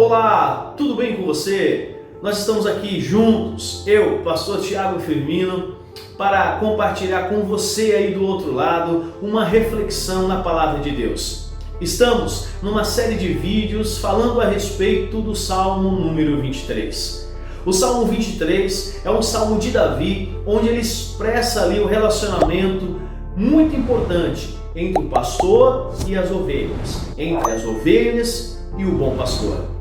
Olá, tudo bem com você? Nós estamos aqui juntos, eu, pastor Thiago Firmino, para compartilhar com você aí do outro lado uma reflexão na palavra de Deus. Estamos numa série de vídeos falando a respeito do Salmo número 23. O Salmo 23 é um salmo de Davi, onde ele expressa ali o relacionamento muito importante entre o pastor e as ovelhas, entre as ovelhas e o bom pastor.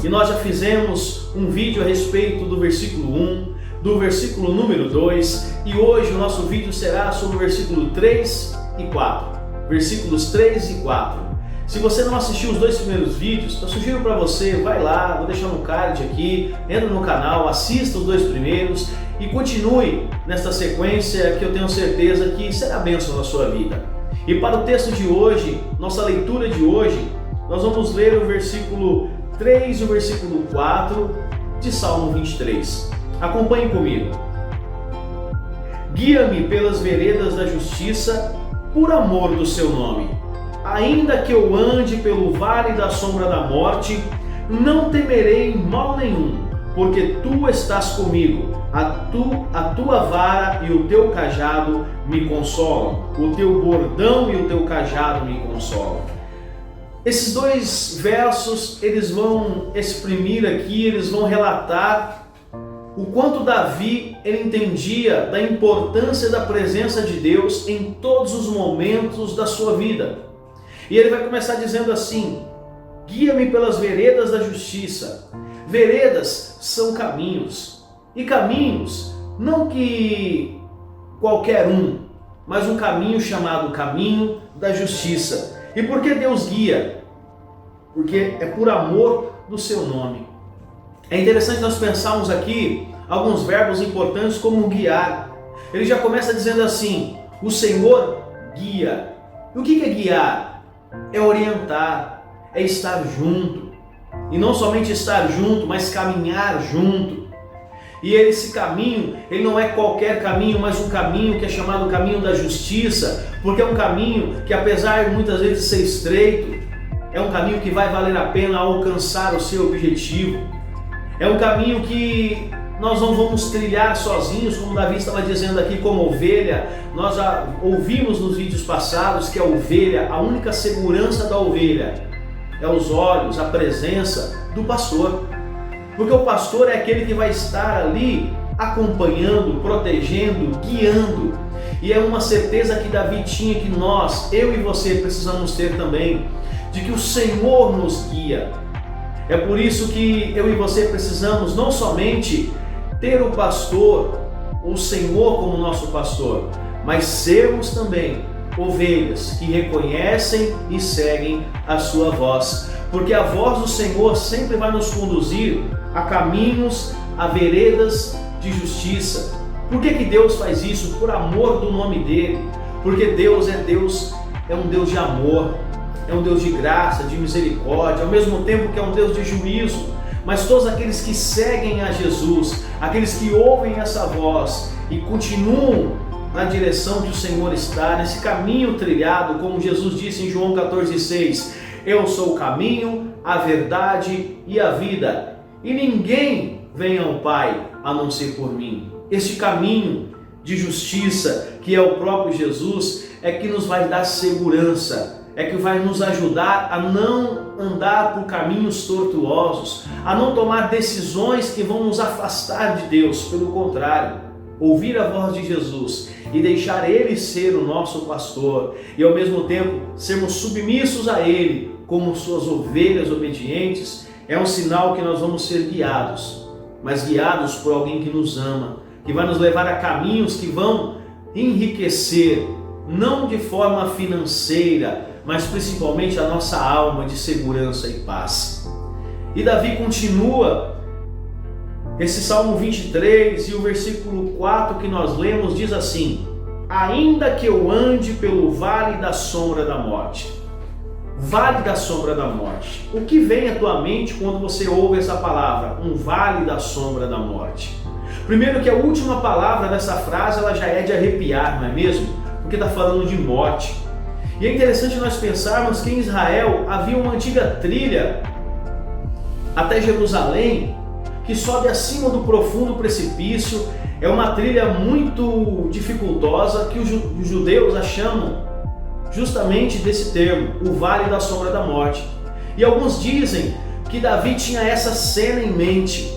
E nós já fizemos um vídeo a respeito do versículo 1, do versículo número 2, e hoje o nosso vídeo será sobre o versículo 3 e 4. Versículos 3 e 4. Se você não assistiu os dois primeiros vídeos, eu sugiro para você, vai lá, vou deixar no card aqui, entra no canal, assista os dois primeiros e continue nesta sequência que eu tenho certeza que será bênção na sua vida. E para o texto de hoje, nossa leitura de hoje, nós vamos ler o versículo 3 e o versículo 4 de Salmo 23. Acompanhe comigo. Guia-me pelas veredas da justiça, por amor do seu nome. Ainda que eu ande pelo vale da sombra da morte, não temerei mal nenhum, porque tu estás comigo. A tua vara e o teu cajado me consolam. O teu bordão e o teu cajado me consolam. Esses dois versos, eles vão exprimir aqui, eles vão relatar o quanto Davi ele entendia da importância da presença de Deus em todos os momentos da sua vida. E ele vai começar dizendo assim: guia-me pelas veredas da justiça. Veredas são caminhos, e caminhos não que qualquer um, mas um caminho chamado caminho da justiça. E por que Deus guia? Porque é por amor do seu nome. É interessante nós pensarmos aqui alguns verbos importantes como guiar. Ele já começa dizendo assim: o Senhor guia. E o que é guiar? É orientar, é estar junto. E não somente estar junto, mas caminhar junto. E esse caminho, ele não é qualquer caminho, mas um caminho que é chamado caminho da justiça, porque é um caminho que, apesar de muitas vezes ser estreito, é um caminho que vai valer a pena alcançar o seu objetivo. É um caminho que nós não vamos trilhar sozinhos, como Davi estava dizendo aqui, como ovelha. Nós já ouvimos nos vídeos passados que a ovelha, a única segurança da ovelha é os olhos, a presença do pastor. Porque o pastor é aquele que vai estar ali acompanhando, protegendo, guiando. E é uma certeza que Davi tinha, que nós, eu e você, precisamos ter também, de que o Senhor nos guia. É por isso que eu e você precisamos não somente ter o pastor, o Senhor como nosso pastor, mas sermos também ovelhas que reconhecem e seguem a sua voz. Porque a voz do Senhor sempre vai nos conduzir a caminhos, a veredas de justiça. Por que Deus faz isso? Por amor do nome dele. Porque Deus, é um Deus de amor, é um Deus de graça, de misericórdia, ao mesmo tempo que é um Deus de juízo. Mas todos aqueles que seguem a Jesus, aqueles que ouvem essa voz e continuam na direção que o Senhor está, nesse caminho trilhado, como Jesus disse em João 14,6, eu sou o caminho, a verdade e a vida, e ninguém vem ao Pai a não ser por mim. Este caminho de justiça, que é o próprio Jesus, é que nos vai dar segurança, é que vai nos ajudar a não andar por caminhos tortuosos, a não tomar decisões que vão nos afastar de Deus. Pelo contrário, ouvir a voz de Jesus e deixar Ele ser o nosso pastor e ao mesmo tempo sermos submissos a Ele como suas ovelhas obedientes, é um sinal que nós vamos ser guiados, mas guiados por alguém que nos ama, que vai nos levar a caminhos que vão enriquecer, não de forma financeira, mas principalmente a nossa alma de segurança e paz. E Davi continua, esse Salmo 23 e o versículo 4 que nós lemos diz assim: ainda que eu ande pelo vale da sombra da morte. Vale da sombra da morte. O que vem à tua mente quando você ouve essa palavra? Um vale da sombra da morte. Primeiro que a última palavra dessa frase, ela já é de arrepiar, não é mesmo? Porque está falando de morte. E é interessante nós pensarmos que em Israel havia uma antiga trilha até Jerusalém, que sobe acima do profundo precipício. É uma trilha muito dificultosa que os judeus a chamam justamente desse termo, o Vale da Sombra da Morte. E alguns dizem que Davi tinha essa cena em mente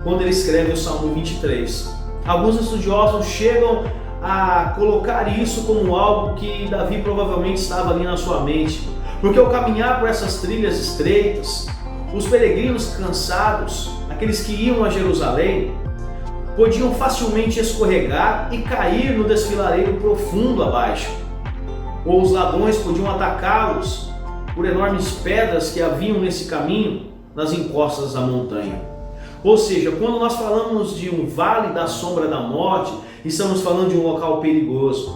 quando ele escreve o Salmo 23. Alguns estudiosos chegam a colocar isso como algo que Davi provavelmente estava ali na sua mente, porque ao caminhar por essas trilhas estreitas, os peregrinos cansados, aqueles que iam a Jerusalém, podiam facilmente escorregar e cair no desfiladeiro profundo abaixo, ou os ladrões podiam atacá-los por enormes pedras que haviam nesse caminho nas encostas da montanha. Ou seja, quando nós falamos de um vale da sombra da morte, estamos falando de um local perigoso,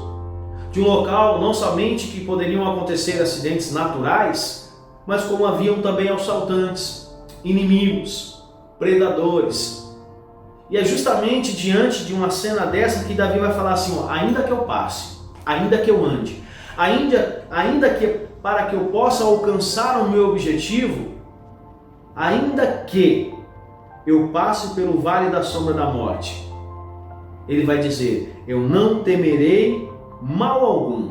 de um local não somente que poderiam acontecer acidentes naturais, mas como haviam também assaltantes, inimigos, predadores. E é justamente diante de uma cena dessa que Davi vai falar assim, ainda que eu passe, ainda que eu ande, ainda que para que eu possa alcançar o meu objetivo, ainda que eu passe pelo vale da sombra da morte, ele vai dizer, eu não temerei mal algum.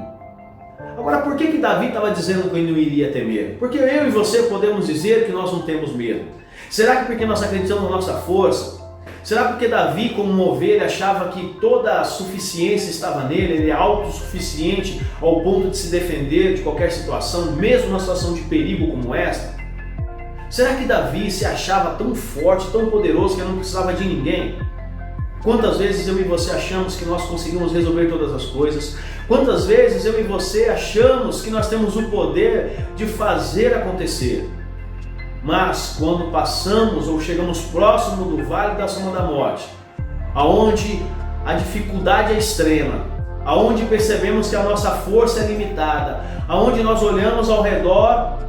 Agora, por que Davi estava dizendo que ele não iria temer? Porque eu e você podemos dizer que nós não temos medo. Será que porque nós acreditamos na nossa força? Será porque Davi, como uma ovelha, achava que toda a suficiência estava nele, ele é autossuficiente ao ponto de se defender de qualquer situação, mesmo numa situação de perigo como esta? Será que Davi se achava tão forte, tão poderoso que ele não precisava de ninguém? Quantas vezes eu e você achamos que nós conseguimos resolver todas as coisas? Quantas vezes eu e você achamos que nós temos o poder de fazer acontecer? Mas quando passamos ou chegamos próximo do Vale da Sombra da Morte, aonde a dificuldade é extrema, aonde percebemos que a nossa força é limitada, aonde nós olhamos ao redor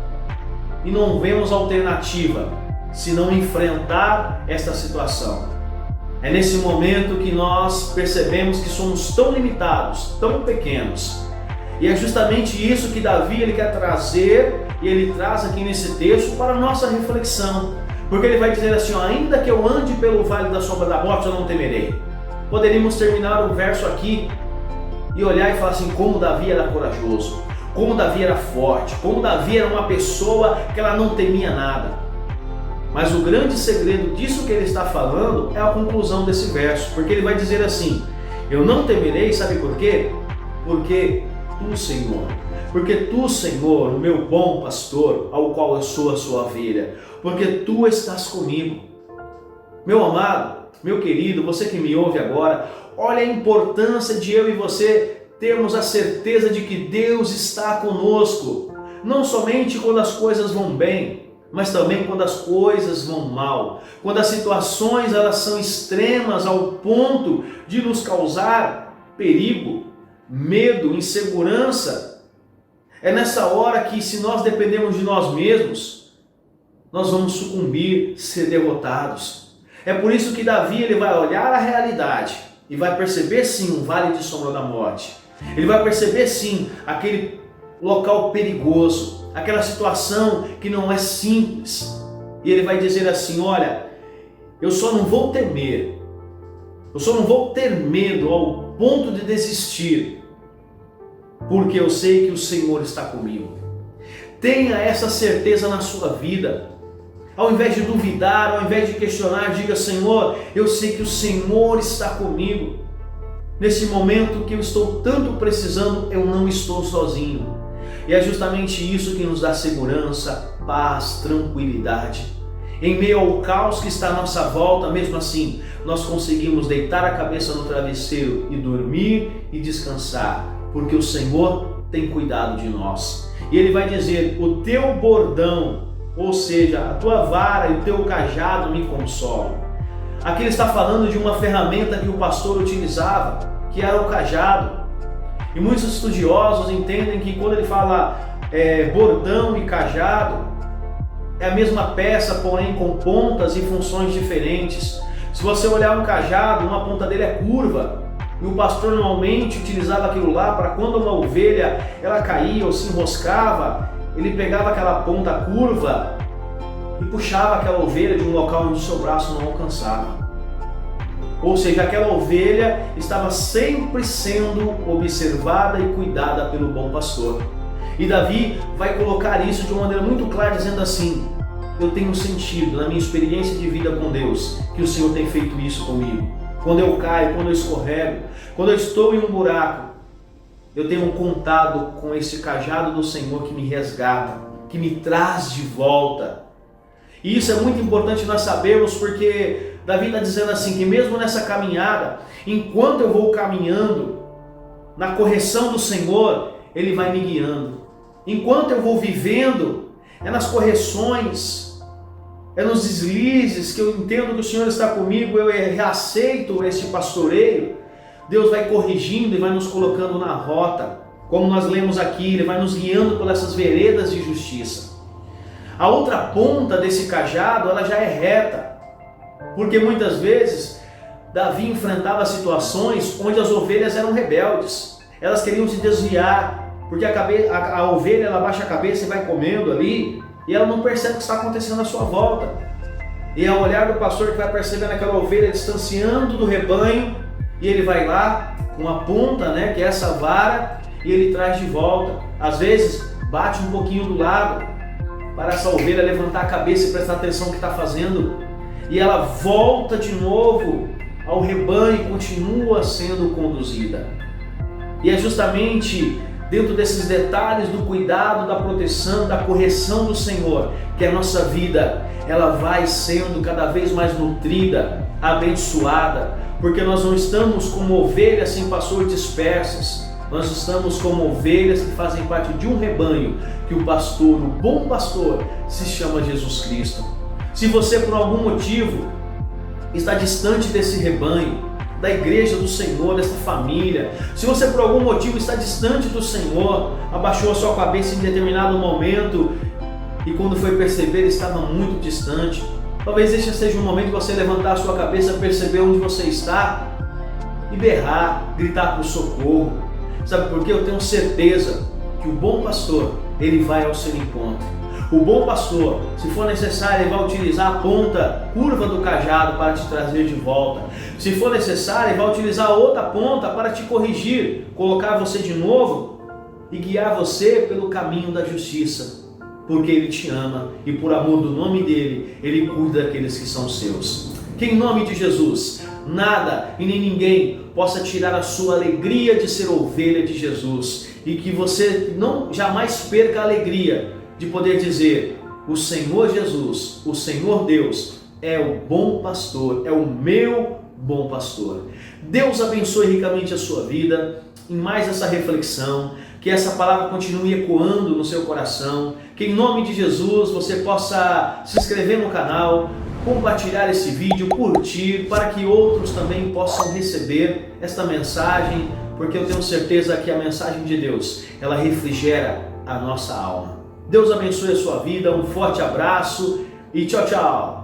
e não vemos alternativa, senão enfrentar esta situação. É nesse momento que nós percebemos que somos tão limitados, tão pequenos. E é justamente isso que Davi ele quer trazer, e ele traz aqui nesse texto para a nossa reflexão. Porque ele vai dizer assim, ainda que eu ande pelo vale da sombra da morte, eu não temerei. Poderíamos terminar o verso aqui e olhar e falar assim, como Davi era corajoso, como Davi era forte, como Davi era uma pessoa que ela não temia nada. Mas o grande segredo disso que ele está falando é a conclusão desse verso, porque ele vai dizer assim, eu não temerei, sabe por quê? Porque Tu, Senhor, o meu bom pastor, ao qual eu sou a sua ovelha, porque Tu estás comigo. Meu amado, meu querido, você que me ouve agora, olha a importância de eu e você termos a certeza de que Deus está conosco, não somente quando as coisas vão bem, mas também quando as coisas vão mal, quando as situações elas são extremas ao ponto de nos causar perigo, medo, insegurança. É nessa hora que, se nós dependemos de nós mesmos, nós vamos sucumbir, ser derrotados. É por isso que Davi ele vai olhar a realidade e vai perceber sim um vale de sombra da morte. Ele vai perceber sim aquele local perigoso, aquela situação que não é simples. E ele vai dizer assim, olha, eu só não vou temer, eu só não vou ter medo ao ponto de desistir, porque eu sei que o Senhor está comigo. Tenha essa certeza na sua vida. Ao invés de duvidar, ao invés de questionar, diga, Senhor, eu sei que o Senhor está comigo. Nesse momento que eu estou tanto precisando, eu não estou sozinho. E é justamente isso que nos dá segurança, paz, tranquilidade. Em meio ao caos que está à nossa volta, mesmo assim, nós conseguimos deitar a cabeça no travesseiro e dormir e descansar, porque o Senhor tem cuidado de nós. E Ele vai dizer, o teu bordão, ou seja, a tua vara e o teu cajado me consolam. Aqui ele está falando de uma ferramenta que o pastor utilizava, que era o cajado. E muitos estudiosos entendem que quando ele fala bordão e cajado, é a mesma peça, porém com pontas e funções diferentes. Se você olhar um cajado, uma ponta dele é curva, e o pastor normalmente utilizava aquilo lá para quando uma ovelha ela caía ou se enroscava, ele pegava aquela ponta curva e puxava aquela ovelha de um local onde o seu braço não alcançava. Ou seja, aquela ovelha estava sempre sendo observada e cuidada pelo bom pastor. E Davi vai colocar isso de uma maneira muito clara, dizendo assim: eu tenho sentido na minha experiência de vida com Deus que o Senhor tem feito isso comigo. Quando eu caio, quando eu escorrego, quando eu estou em um buraco, eu tenho contado com esse cajado do Senhor que me resgata, que me traz de volta. E isso é muito importante nós sabermos, porque Davi está dizendo assim, que mesmo nessa caminhada, enquanto eu vou caminhando, na correção do Senhor, Ele vai me guiando. Enquanto eu vou vivendo, é nas correções, é nos deslizes que eu entendo que o Senhor está comigo, eu reaceito esse pastoreio, Deus vai corrigindo e vai nos colocando na rota, como nós lemos aqui, Ele vai nos guiando por essas veredas de justiça. A outra ponta desse cajado, ela já é reta, porque muitas vezes Davi enfrentava situações onde as ovelhas eram rebeldes, elas queriam se desviar, porque a ovelha ela baixa a cabeça e vai comendo ali, e ela não percebe o que está acontecendo à sua volta. E é o olhar do pastor que vai percebendo aquela ovelha distanciando do rebanho, e ele vai lá com a ponta, que é essa vara, e ele traz de volta. Às vezes bate um pouquinho do lado, para essa ovelha levantar a cabeça e prestar atenção no que está fazendo, e ela volta de novo ao rebanho e continua sendo conduzida. E é justamente dentro desses detalhes do cuidado, da proteção, da correção do Senhor, que a nossa vida ela vai sendo cada vez mais nutrida, abençoada, porque nós não estamos como ovelhas sem pastor dispersas. Nós estamos como ovelhas que fazem parte de um rebanho, que o pastor, o bom pastor, se chama Jesus Cristo. Se você por algum motivo está distante desse rebanho, da igreja do Senhor, dessa família, se você por algum motivo está distante do Senhor, abaixou a sua cabeça em determinado momento e quando foi perceber estava muito distante, talvez este seja um momento de você levantar a sua cabeça, perceber onde você está e berrar, gritar por socorro. Sabe por quê? Eu tenho certeza que o bom pastor, ele vai ao seu encontro. O bom pastor, se for necessário, ele vai utilizar a ponta curva do cajado para te trazer de volta. Se for necessário, ele vai utilizar a outra ponta para te corrigir, colocar você de novo e guiar você pelo caminho da justiça. Porque Ele te ama e por amor do nome dEle, Ele cuida daqueles que são seus. Que em nome de Jesus, nada e nem ninguém possa tirar a sua alegria de ser ovelha de Jesus. E que você não jamais perca a alegria de poder dizer: o Senhor Jesus, o Senhor Deus é o bom pastor, é o meu bom pastor. Deus abençoe ricamente a sua vida em mais essa reflexão, que essa palavra continue ecoando no seu coração, que em nome de Jesus você possa se inscrever no canal, compartilhar esse vídeo, curtir, para que outros também possam receber esta mensagem, porque eu tenho certeza que a mensagem de Deus, ela refrigera a nossa alma. Deus abençoe a sua vida, um forte abraço e tchau, tchau!